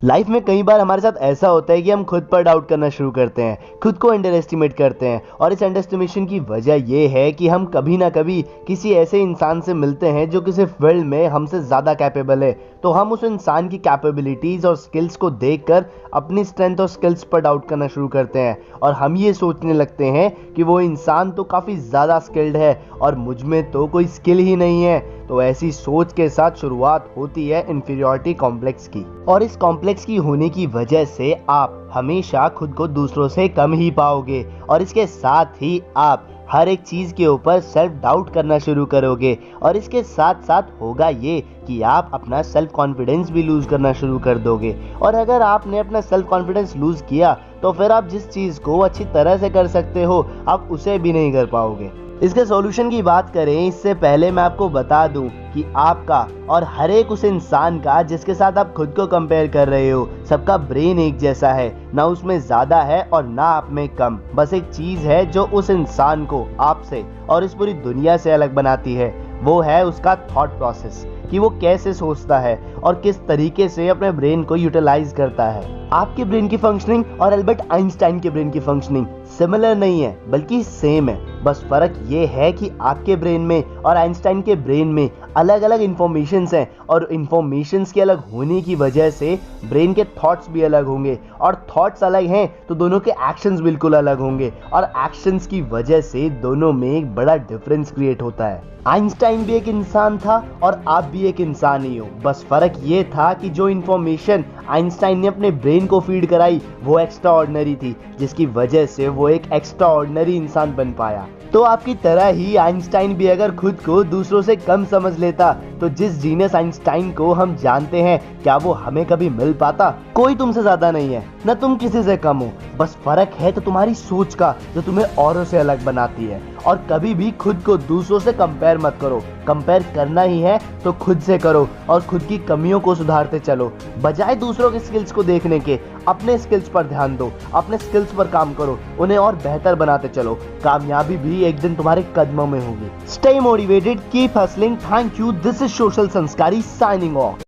Life में कई बार हमारे साथ ऐसा होता है कि हम खुद पर डाउट करना शुरू करते हैं, खुद को अंडर एस्टिमेट करते हैं। और इस अंडर एस्टिमेशन की वजह ये है कि हम कभी ना कभी किसी ऐसे इंसान से मिलते हैं जो किसी फील्ड में हमसे ज़्यादा कैपेबल है। तो हम उस इंसान की कैपेबिलिटीज़ और स्किल्स को देखकर अपनी स्ट्रेंथ और स्किल्स पर डाउट करना शुरू करते हैं और हम ये सोचने लगते हैं कि वो इंसान तो काफ़ी ज़्यादा स्किल्ड है और मुझ में तो कोई स्किल ही नहीं है। तो ऐसी सोच के साथ शुरुआत होती है इन्फीरियरिटी कॉम्प्लेक्स की, और इस कॉम्प्लेक्स की होने की वजह से आप हमेशा खुद को दूसरों से कम ही पाओगे और इसके साथ ही आप हर एक चीज़ के ऊपर सेल्फ डाउट करना शुरू करोगे। और इसके साथ साथ होगा ये कि आप अपना सेल्फ कॉन्फिडेंस भी लूज़ करना शुरू कर दोगे। और अगर आपने अपना सेल्फ कॉन्फिडेंस लूज़ किया तो फिर आप जिस चीज़ को अच्छी तरह से कर सकते हो आप उसे भी नहीं कर पाओगे। इसके सॉल्यूशन की बात करें इससे पहले मैं आपको बता दूं कि आपका और हर एक उस इंसान का जिसके साथ आप खुद को कंपेयर कर रहे हो, सबका ब्रेन एक जैसा है, ना उसमें ज़्यादा है और ना आप में कम। बस एक चीज़ है जो उस इंसान को आपसे और इस पूरी दुनिया से अलग बनाती है, वो है उसका थॉट प्रोसेस, कि वो कैसे सोचता है और किस तरीके से अपने ब्रेन को यूटिलाइज करता है। आपके ब्रेन की फंक्शनिंग और एल्बर्ट आइंस्टाइन के ब्रेन की फंक्शनिंग सिमिलर नहीं है बल्कि सेम है। बस फर्क ये है कि आपके ब्रेन में और आइंस्टाइन के ब्रेन में अलग अलग इन्फॉर्मेशंस हैं और इन्फॉर्मेशंस के अलग होने की वजह से ब्रेन के थॉट्स भी अलग होंगे और थॉट्स अलग हैं तो दोनों के एक्शंस बिल्कुल अलग होंगे और एक्शंस की वजह से दोनों में एक बड़ा डिफरेंस क्रिएट होता है। आइंस्टाइन भी एक इंसान था और आप भी एक इंसान ही हो। बस फर्क ये था कि जो इन्फॉर्मेशन आइंस्टाइन ने अपने ब्रेन को फीड कराई वो एक्स्ट्रा ऑर्डिनरी थी, जिसकी वजह से वो एक एक्स्ट्रा ऑर्डिनरी इंसान बन पाया। तो आपकी तरह ही आइंस्टाइन भी अगर खुद को दूसरों से कम समझ लेता तो जिस जीनियस आइंस्टाइन को हम जानते हैं क्या वो हमें कभी मिल पाता? कोई तुमसे ज्यादा नहीं है, न तुम किसी से कम हो। बस फर्क है तो तुम्हारी सोच का, जो तुम्हें औरों से अलग बनाती है। और कभी भी खुद को दूसरों से कंपेयर मत करो। कंपेयर करना ही है तो खुद से करो और खुद की कमियों को सुधारते चलो। बजाय दूसरों के स्किल्स को देखने के अपने स्किल्स पर ध्यान दो, अपने स्किल्स पर काम करो, उन्हें और बेहतर बनाते चलो। कामयाबी भी एक दिन तुम्हारे कदमों में होगी। Stay motivated, keep hustling. Thank you. This is social संस्कारी साइनिंग ऑफ।